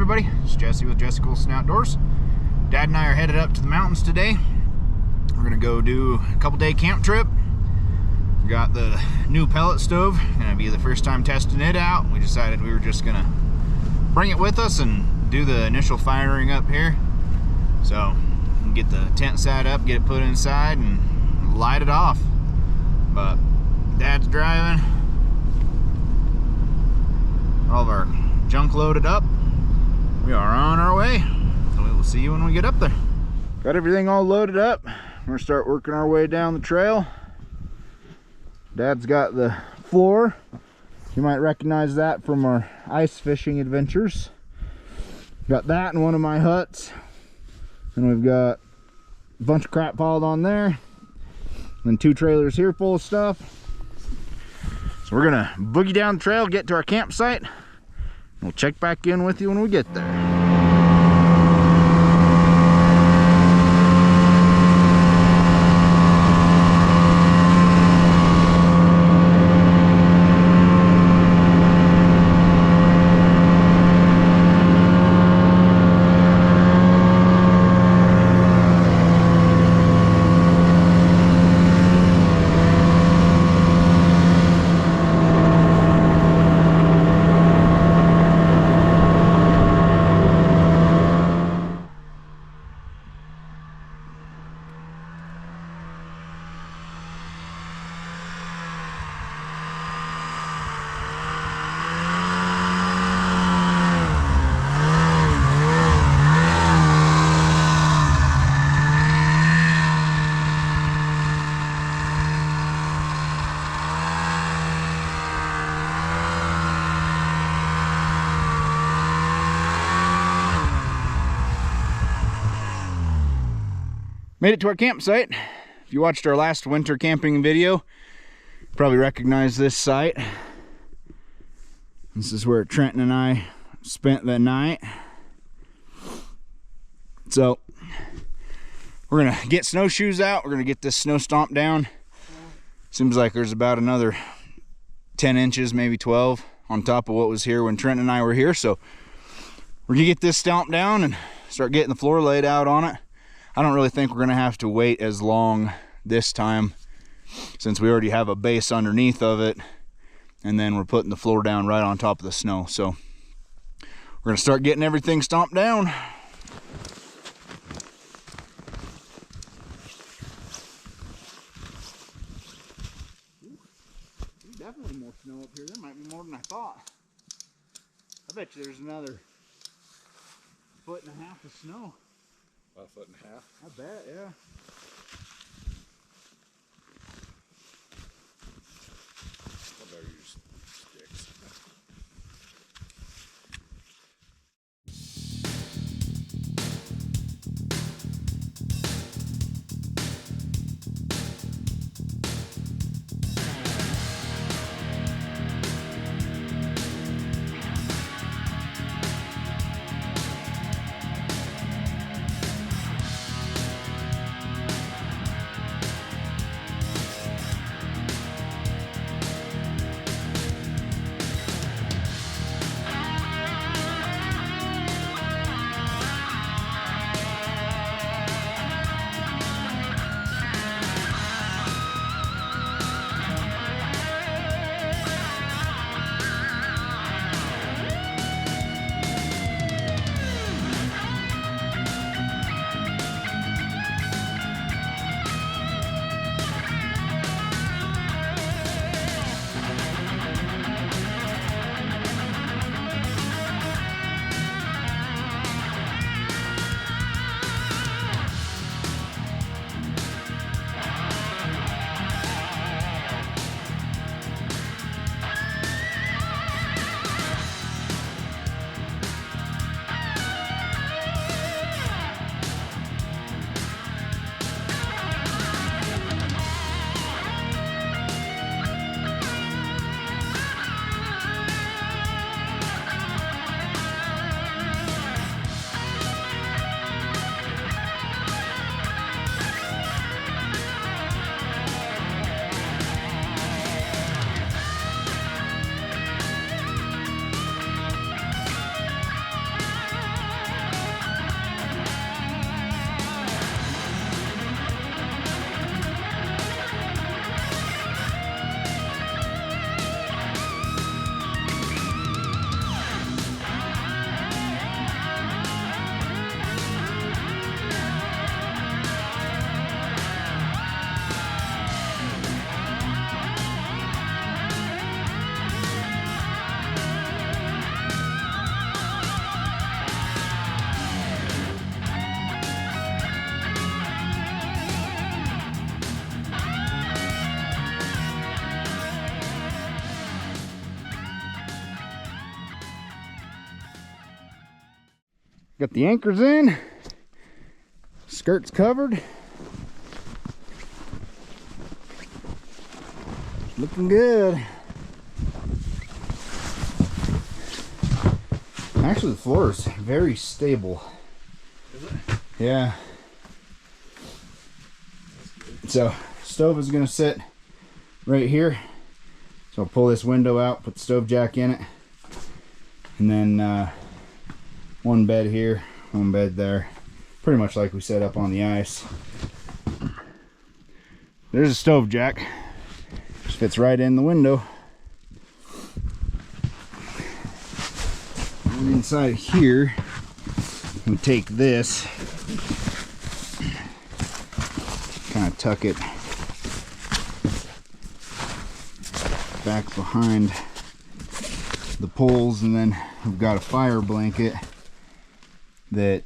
everybody, it's Jesse with Jesse Colson Outdoors. Dad and I are headed up to the mountains today. We're gonna go do a couple day camp trip. We got the new pellet stove, gonna be the first time testing it out. We decided we were just gonna bring it with us and do the initial firing up here. So get the tent set up, get it put inside and light it off. But Dad's driving, all of our junk loaded up. We are on our way, so we will see you when we get up there. Got everything all loaded up. We're gonna start working our way down the trail. Dad's got the floor. You might recognize that from our ice fishing adventures. Got that in one of my huts, and we've got a bunch of crap piled on there, and 2 trailers here full of stuff. So we're gonna boogie down the trail, get to our campsite. We'll check back in with you when we get there. Made it to our campsite. If you watched our last winter camping video, you probably recognize this site. This is where Trenton and I spent the night. So we're gonna get snowshoes out. We're gonna get this snow stomped down. Seems like there's about another 10 inches, maybe 12 on top of what was here when Trenton and I were here. So we're gonna get this stomped down and start getting the floor laid out on it. I don't really think we're gonna have to wait as long this time, since we already have a base underneath of it, and then we're putting the floor down right on top of the snow. So we're gonna start getting everything stomped down. There's definitely more snow up here. There might be more than I thought. I bet you there's another 1.5 feet of snow. About 1.5 feet. I bet, yeah. I better use sticks. Got the anchors in. Skirt's covered. Looking good. Actually, the floor is very stable. Is it? Yeah. So, stove is going to sit right here. So I'll pull this window out, put the stove jack in it. And then one bed here, one bed there. Pretty much like we set up on the ice. There's a stove jack. Just fits right in the window. And inside here, we take this, kind of tuck it back behind the poles, and then we've got a fire blanket that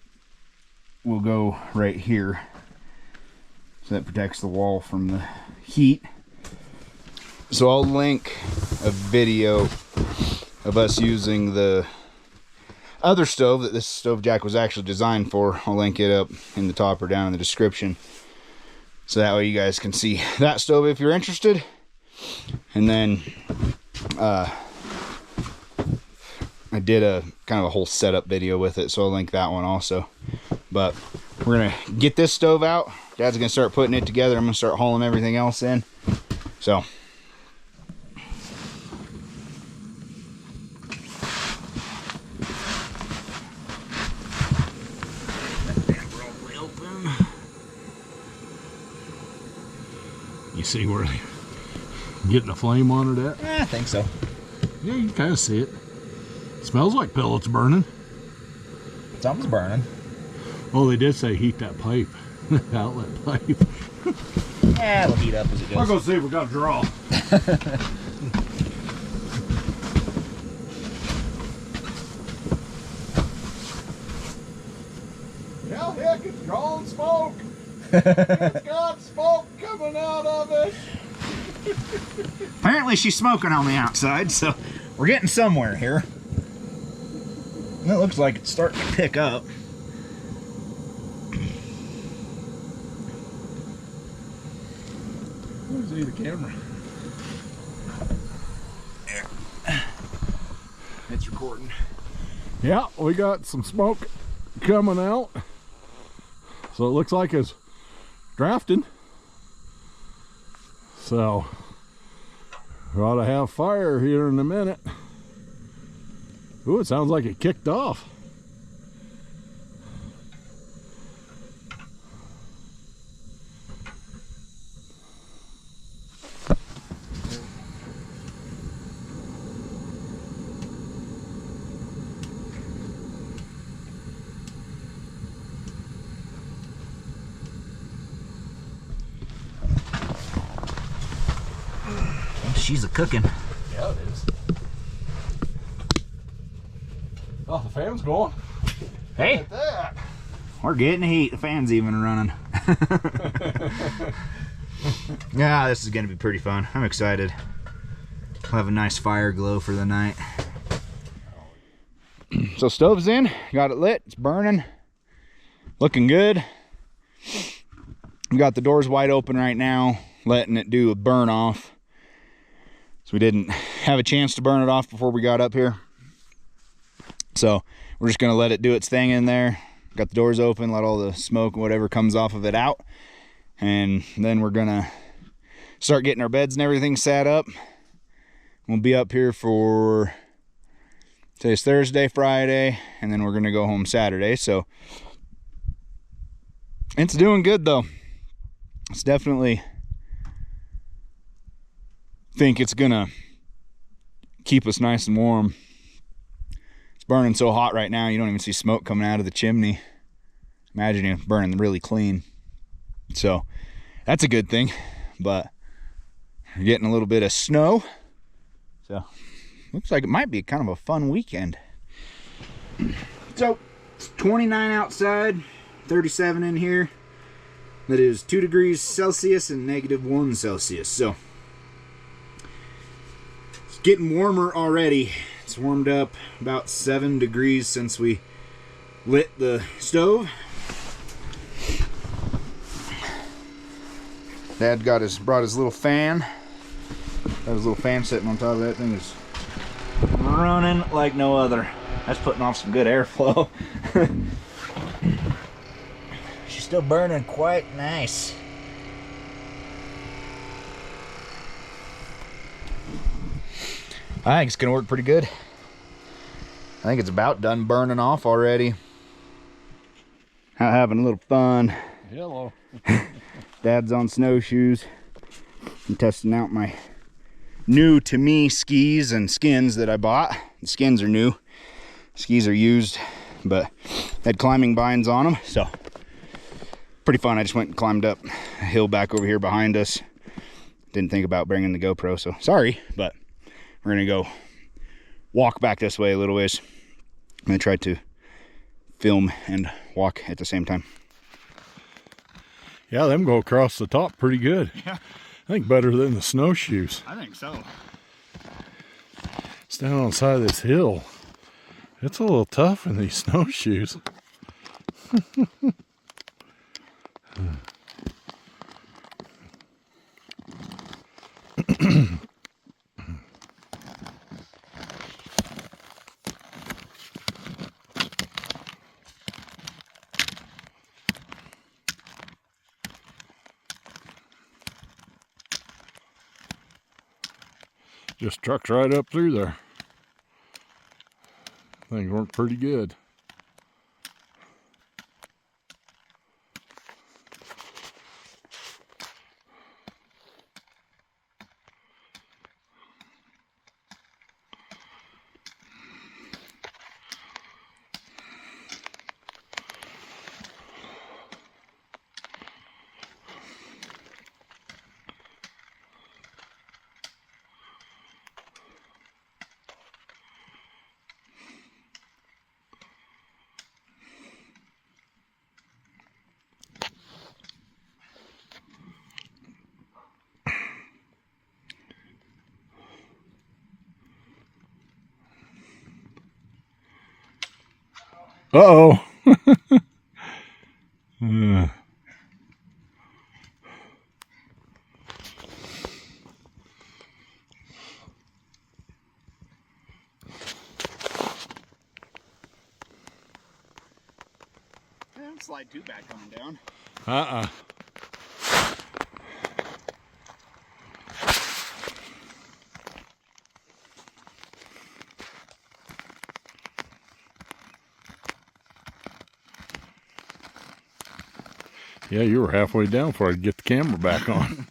will go right here, so that protects the wall from the heat. So I'll link a video of us using the other stove that this stove jack was actually designed for. I'll link it up in the top or down in the description, so that way you guys can see that stove if you're interested. And then I did a kind of a whole setup video with it, so I'll link that one also. But we're gonna get this stove out. Dad's gonna start putting it together. I'm gonna start hauling everything else in. So You see where they getting a flame on it at? I think so. Yeah, you can kind of see it. Smells like pellets burning. Something's burning. Oh, they did say heat that pipe, outlet pipe. Yeah, it'll heat up as it goes. I'll go see if we got a draw. Hell heck, it's drawing smoke. It's got smoke coming out of it. Apparently she's smoking on the outside, so we're getting somewhere here. It looks like it's starting to pick up. Where's the camera? There. It's recording. Yeah, we got some smoke coming out. So it looks like it's drafting. So we ought to have fire here in a minute. Ooh, it sounds like it kicked off. She's a cooking. Yeah, it is. Oh, the fan's going. Hey, Look at that. we're getting heat. The fan's even running. Yeah, this is gonna be pretty fun. I'm excited. We'll have a nice fire glow for the night. So stove's in, got it lit, it's burning, looking good. We got the doors wide open right now, letting it do a burn off. So we didn't have a chance to burn it off before we got up here. So we're just gonna let it do its thing in there. Got the doors open, let all the smoke and whatever comes off of it out. And then we're gonna start getting our beds and everything set up. We'll be up here for, today's Thursday, Friday, and then we're gonna go home Saturday. So it's doing good though. It's definitely, think it's gonna keep us nice and warm. It's burning so hot right now, you don't even see smoke coming out of the chimney. Imagine it burning really clean. So that's a good thing, but we're getting a little bit of snow. So looks like it might be kind of a fun weekend. So it's 29 outside, 37 in here. That is 2 degrees Celsius and -1 Celsius. So getting warmer already. It's warmed up about 7 degrees since we lit the stove. Dad brought his little fan. Got his little fan sitting on top of that thing. Is running like no other. That's putting off some good airflow. She's still burning quite nice. I think it's gonna work pretty good. I think it's about done burning off already. Out having a little fun. Hello. Dad's on snowshoes. I'm testing out my new to me skis and skins that I bought. The skins are new. Skis are used, but had climbing binds on them, so pretty fun. I just went and climbed up a hill back over here behind us. Didn't think about bringing the GoPro, so sorry, but we're gonna go walk back this way a little ways. I'm gonna try to film and walk at the same time. Yeah, them go across the top pretty good. Yeah. I think better than the snowshoes. I think so. It's down on the side of this hill. It's a little tough in these snowshoes. Just trucks right up through there. Things work pretty good. Uh-oh. Don't slide too bad coming down. Uh-uh. Yeah, you were halfway down before I could get the camera back on.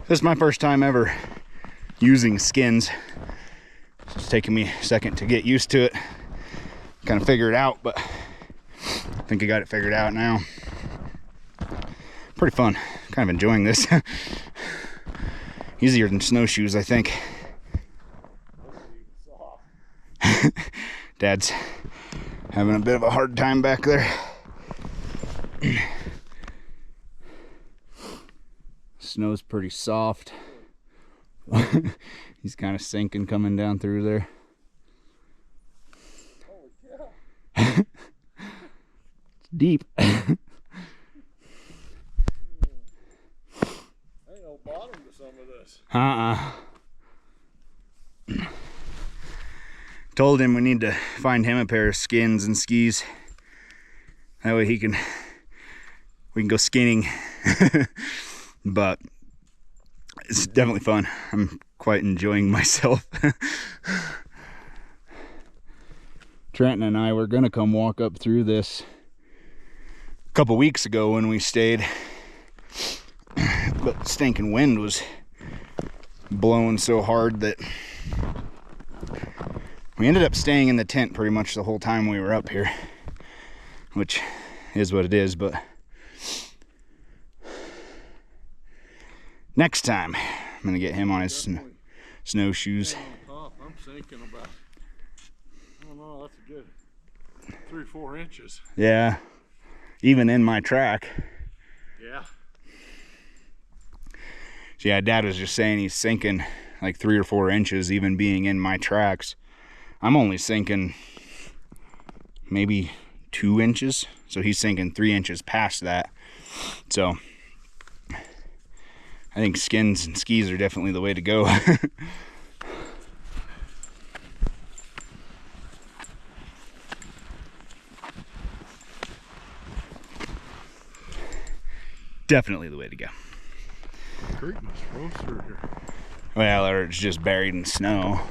This is my first time ever using skins. It's taking me a second to get used to it, kind of figure it out, but I think I got it figured out now. Pretty fun. Kind of enjoying this. Easier than snowshoes, I think. Dad's having a bit of a hard time back there. Snow's pretty soft. He's kind of sinking coming down through there. It's deep. Ain't no bottom to some of this. Told him we need to find him a pair of skins and skis. That way we can go skinning. But it's definitely fun. I'm quite enjoying myself. Trenton and I were gonna come walk up through this a couple weeks ago when we stayed, but stinking wind was blowing so hard that we ended up staying in the tent pretty much the whole time we were up here, which is what it is, but next time I'm gonna get him on his snowshoes. I'm thinking about, I don't know, that's a good 3 or 4 inches. Yeah, even in my track. Yeah. So yeah, Dad was just saying he's sinking like 3 or 4 inches even being in my tracks. I'm only sinking maybe 2 inches, so he's sinking 3 inches past that. So I think skins and skis are definitely the way to go. Definitely the way to go. The creek must flow through here. Well, or it's just buried in snow.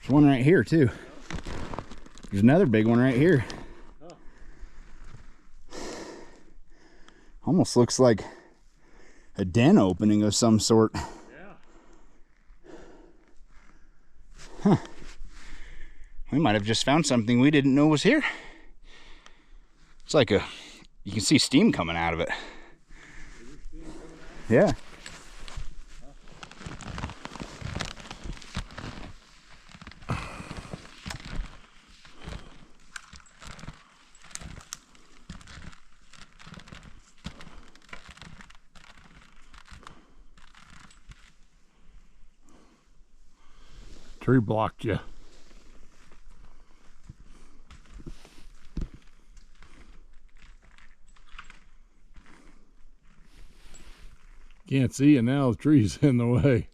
There's one right here too. There's another big one right here. Almost looks like a den opening of some sort. Yeah. Huh. We might have just found something we didn't know was here. It's like you can see steam coming out of it. Yeah. Tree blocked you. Can't see you now, the tree's in the way.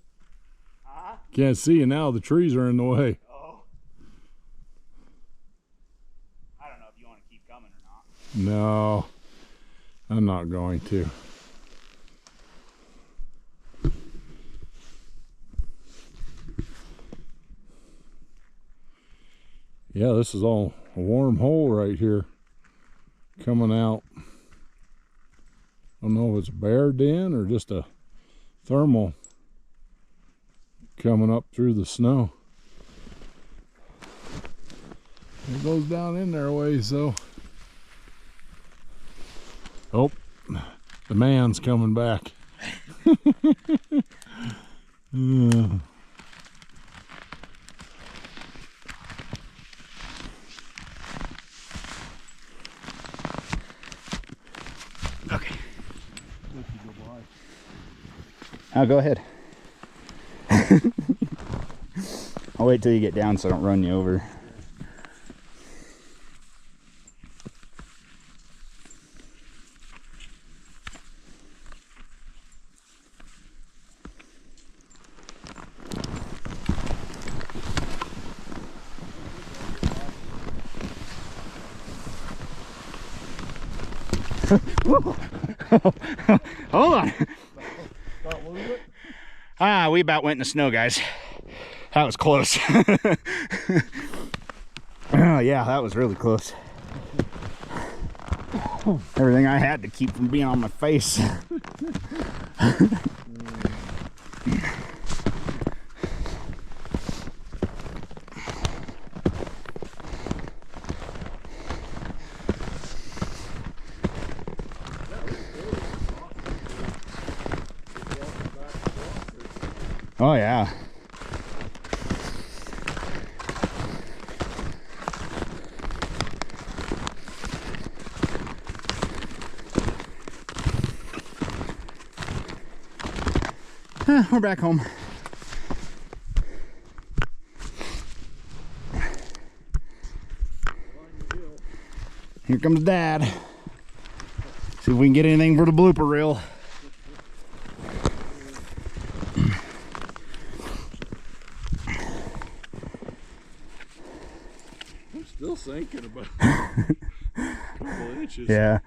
Can't see you now, the trees are in the way. Oh. I don't know if you want to keep coming or not. No, I'm not going to. Yeah, this is all a warm hole right here coming out. I don't know if it's a bear den or just a thermal coming up through the snow. It goes down in there a ways though. Oh, the man's coming back. Okay. I'll go ahead. I'll wait till you get down so I don't run you over. Hold on. We about went in the snow, guys. That was close. Oh yeah, that was really close. Everything I had to keep from being on my face. Oh yeah. We're back home. Here comes Dad. See if we can get anything for the blooper reel. Still sinking about a couple inches. Yeah.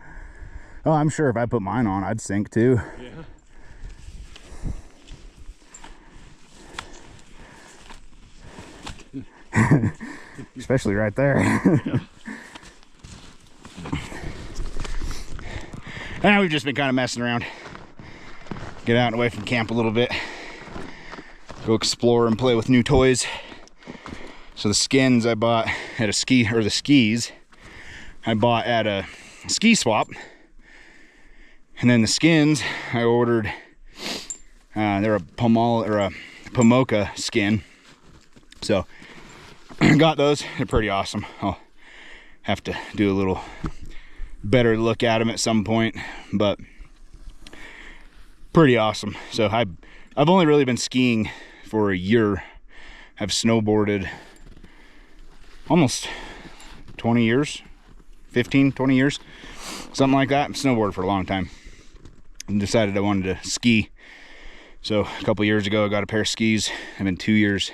Oh, I'm sure if I put mine on, I'd sink too. Yeah. Especially right there. Yeah. And we've just been kind of messing around. Get out and away from camp a little bit. Go explore and play with new toys. So the skins I bought at a the skis I bought at a ski swap. And then the skins I ordered, they're a Pomoka skin. So got those, they're pretty awesome. I'll have to do a little better look at them at some point, but pretty awesome. So I've only really been skiing for a year. I've snowboarded almost 20 years, 15, 20 years, something like that. I've snowboarded for a long time and decided I wanted to ski. So a couple years ago, I got a pair of skis. I've been 2 years.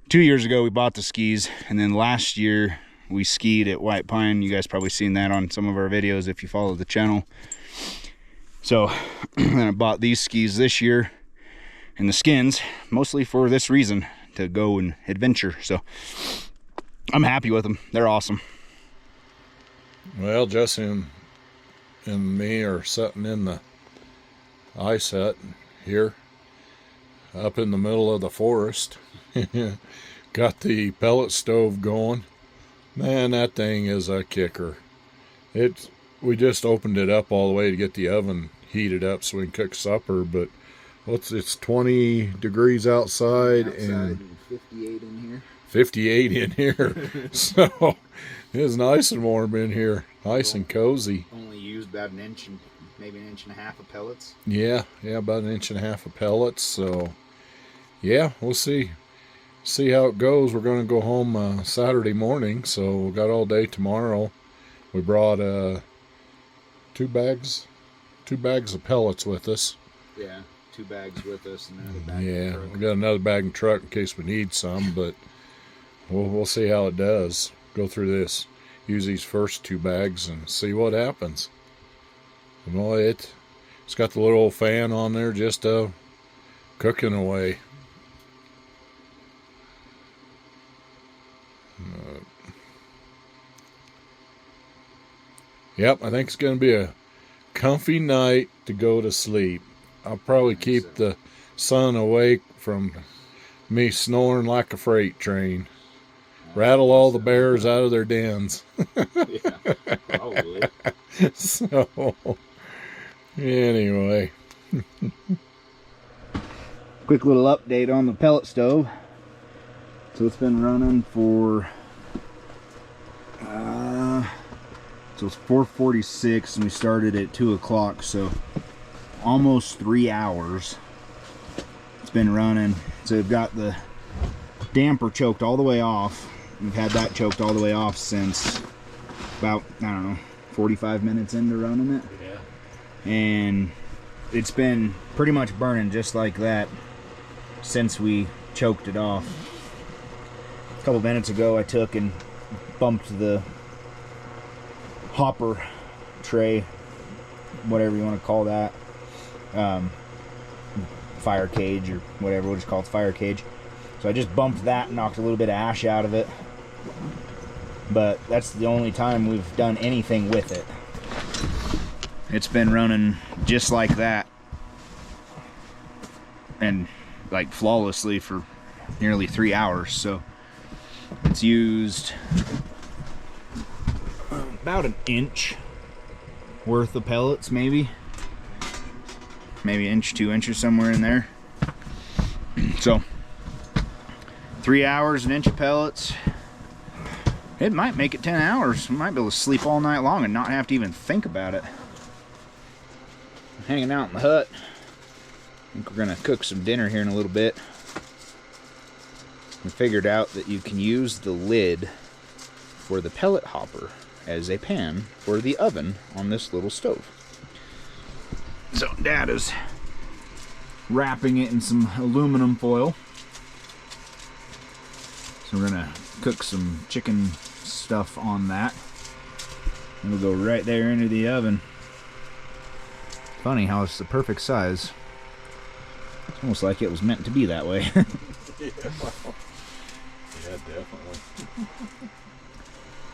2 years ago, we bought the skis, and then last year we skied at White Pine. You guys probably seen that on some of our videos if you follow the channel. So I bought these skis this year and the skins mostly for this reason, to go and adventure. So I'm happy with them. They're awesome. Well, Jesse and me are sitting in the ice hut here up in the middle of the forest. Got the pellet stove going. Man, that thing is a kicker. We just opened it up all the way to get the oven heated up so we can cook supper, but it's 20 degrees outside and 58 in here. 58 in here. So it's nice and warm in here. Nice and cozy. Only used about an inch and maybe an inch and a half of pellets. Yeah, about an inch and a half of pellets. So yeah, we'll see how it goes. We're going to go home Saturday morning, so we got all day tomorrow. We brought two bags of pellets with us. Yeah, 2 bags with us and another bag. Yeah, we got another bag in the truck in case we need some, but we'll see how it does. Go through this, use these first 2 bags and see what happens. And well, it's got the little old fan on there, just cooking away. Yep, I think it's going to be a comfy night to go to sleep. I'll probably keep the sun awake from me snoring like a freight train. Rattle all the bears out of their dens. Yeah, probably. So, anyway. Quick little update on the pellet stove. So it's been running for so it's 4:46 and we started at 2 o'clock, so almost 3 hours it's been running. So we've got the damper choked all the way off. We've had that choked all the way off since about, I don't know, 45 minutes into running it. Yeah. And it's been pretty much burning just like that since we choked it off. A couple minutes ago I took and bumped the hopper tray, whatever you want to call that, fire cage or whatever, we'll just call it fire cage. So I just bumped that and knocked a little bit of ash out of it, but that's the only time we've done anything with it. It's been running just like that and like flawlessly for nearly 3 hours. So it's used about an inch worth of pellets, maybe an inch, 2 inches, somewhere in there. So 3 hours, an inch of pellets. It might make it 10 hours. We might be able to sleep all night long and not have to even think about it. I'm hanging out in the hut. I think we're gonna cook some dinner here in a little bit. We figured out that you can use the lid for the pellet hopper as a pan for the oven on this little stove. So Dad is wrapping it in some aluminum foil. So we're gonna cook some chicken stuff on that. It'll go right there into the oven. Funny how it's the perfect size. It's almost like it was meant to be that way. Yeah, definitely.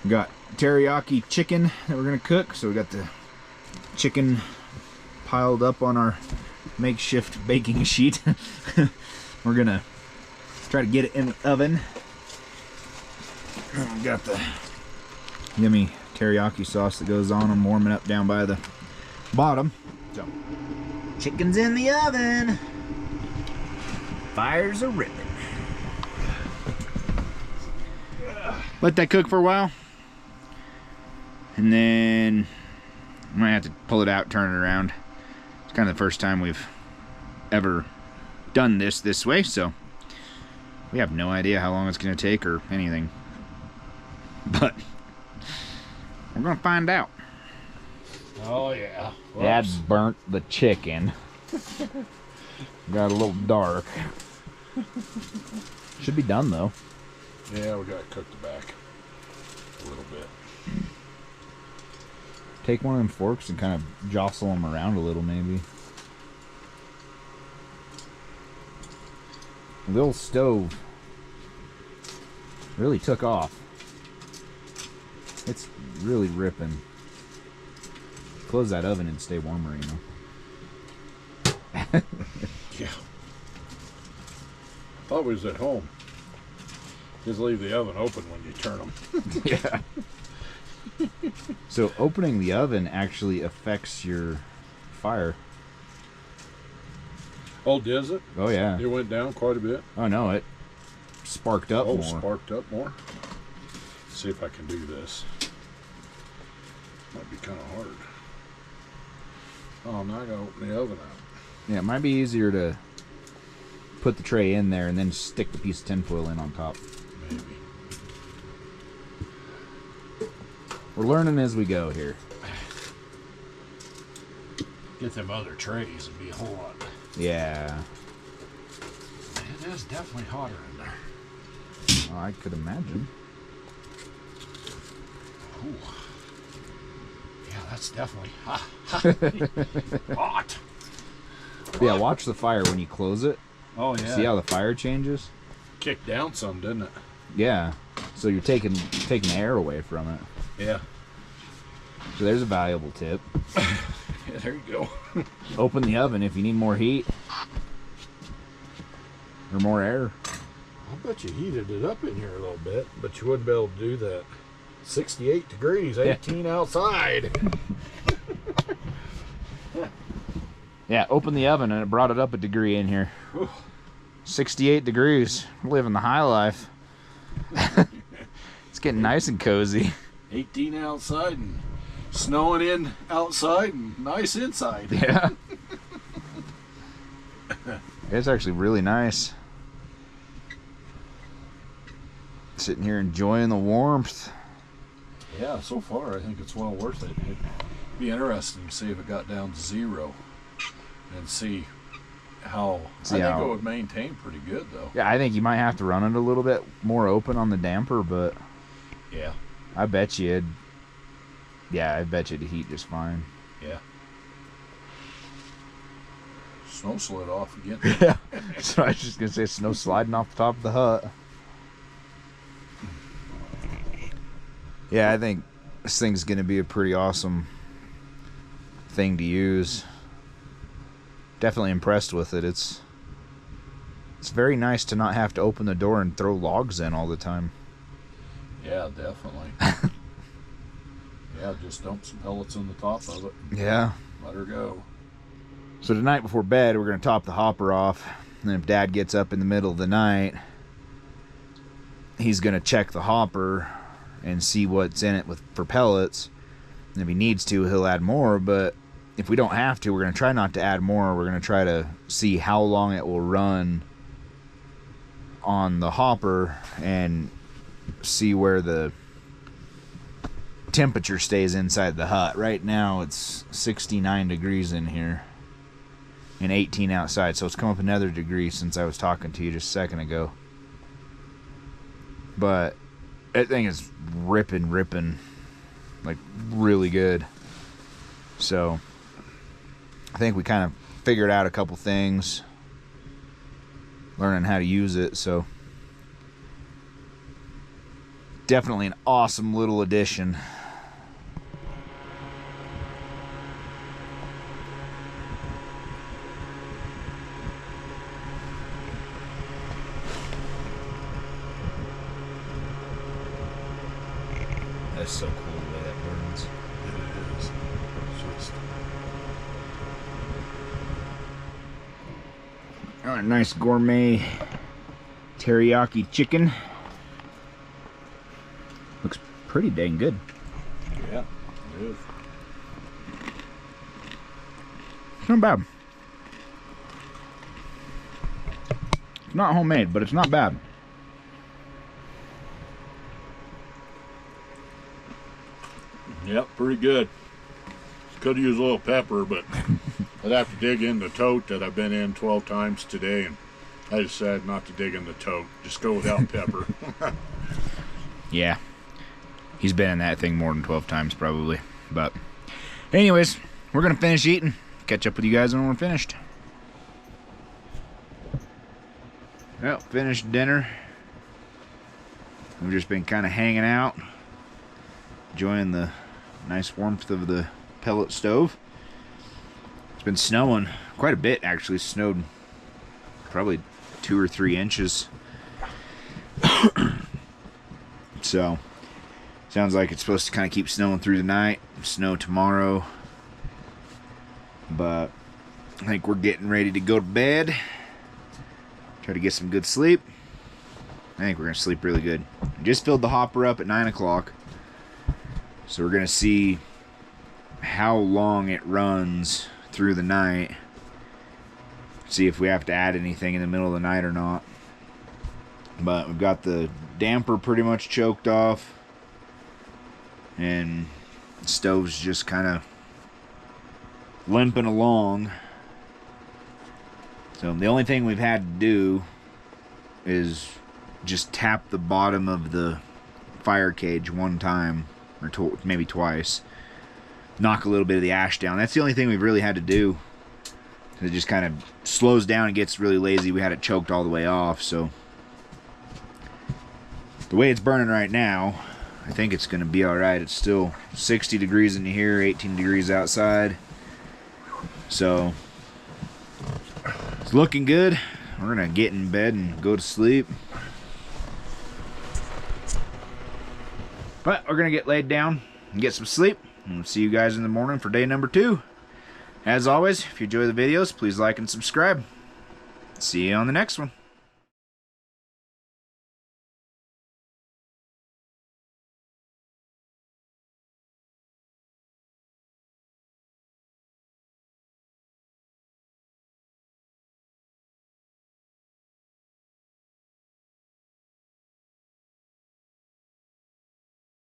We got teriyaki chicken that we're gonna cook. So we got the chicken piled up on our makeshift baking sheet. We're gonna try to get it in the oven. And we got the yummy teriyaki sauce that goes on. I'm warming up down by the bottom. So, chicken's in the oven. Fires are ripping. Let that cook for a while. And then I might have to pull it out, turn it around. It's kind of the first time we've ever done this way, so we have no idea how long it's going to take or anything. But we're going to find out. Oh, yeah. Dad burnt the chicken. Got a little dark. Should be done though. Yeah, we got to cook the back a little bit. Take one of them forks and kind of jostle them around a little, maybe. The little stove really took off. It's really ripping. Close that oven and stay warmer, you know. Yeah. Thought we was at home. Just leave the oven open when you turn them. Yeah. So opening the oven actually affects your fire. Oh, does it? Oh yeah. It went down quite a bit. Oh no, it sparked up more. Sparked up more. See if I can do this. Might be kind of hard. Oh, now I gotta open the oven up. Yeah, it might be easier to put the tray in there and then stick the piece of tinfoil in on top. Maybe. We're learning as we go here. Get them other trays and be a whole lot. Yeah. It is definitely hotter in there. Oh, I could imagine. Ooh. Yeah, that's definitely hot. Yeah, watch the fire when you close it. Oh yeah. See how the fire changes? Kicked down some, didn't it? Yeah. So you're taking air away from it. Yeah. So there's a valuable tip. Yeah, there you go. Open the oven if you need more heat. Or more air. I bet you heated it up in here a little bit, but you wouldn't be able to do that. 68 degrees, 18 outside. Yeah, open the oven and it brought it up a degree in here. Whew. 68 degrees. We're living the high life. It's getting nice and cozy. 18 outside and snowing in outside and nice inside. Yeah. It's actually really nice. Sitting here enjoying the warmth. Yeah, so far I think it's well worth it. It'd be interesting to see if it got down to 0 and see how. I think it would maintain pretty good though. Yeah, I think you might have to run it a little bit more open on the damper, but yeah, I bet you it'd heat just fine. Yeah. Snow slid off again. Yeah. So I was just gonna say snow sliding off the top of the hut. Yeah, I think this thing's gonna be a pretty awesome thing to use. Definitely impressed with it. It's very nice to not have to open the door and throw logs in all the time. Yeah, definitely. Yeah, just dump some pellets on the top of it. Yeah. Let her go. So tonight before bed, we're going to top the hopper off. And then if Dad gets up in the middle of the night, he's going to check the hopper and see what's in it for pellets. And if he needs to, he'll add more. But if we don't have to, we're going to try not to add more. We're going to try to see how long it will run on the hopper and see where the temperature stays inside the hut. Right now it's 69 degrees in here and 18 outside, so it's come up another degree since I was talking to you just a second ago. But That thing is ripping, like really good. So I think we kind of figured out a couple things, learning how to use it. So definitely an awesome little addition. That's so cool the way that burns. It is. It's just... Oh, a nice gourmet teriyaki chicken. Looks pretty dang good. Yeah, it is. It's not bad. It's not homemade, but it's not bad. Yep, pretty good. Could use a little pepper, but I'd have to dig in the tote that I've been in 12 times today, and I decided not to dig in the tote. Just go without pepper. Yeah. He's been in that thing more than 12 times probably. But anyways, we're going to finish eating. Catch up with you guys when we're finished. Well, finished dinner. We've just been kind of hanging out, enjoying the nice warmth of the pellet stove. It's been snowing quite a bit, actually. Snowed probably 2 or 3 inches. So sounds like it's supposed to kind of keep snowing through the night. Snow tomorrow. But I think we're getting ready to go to bed. Try to get some good sleep. I think we're going to sleep really good. Just filled the hopper up at 9 o'clock. So we're going to see how long it runs through the night. See if we have to add anything in the middle of the night or not. But we've got the damper pretty much choked off. And the stove's just kind of limping along. So the only thing we've had to do is just tap the bottom of the fire cage one time, or maybe twice. Knock a little bit of the ash down. That's the only thing we've really had to do. It just kind of slows down and gets really lazy. We had it choked all the way off, so the way it's burning right now, I think it's going to be alright. It's still 60 degrees in here, 18 degrees outside. So it's looking good. We're going to get in bed and go to sleep. But we're going to get laid down and get some sleep. And we'll see you guys in the morning for day number 2. As always, if you enjoy the videos, please like and subscribe. See you on the next one.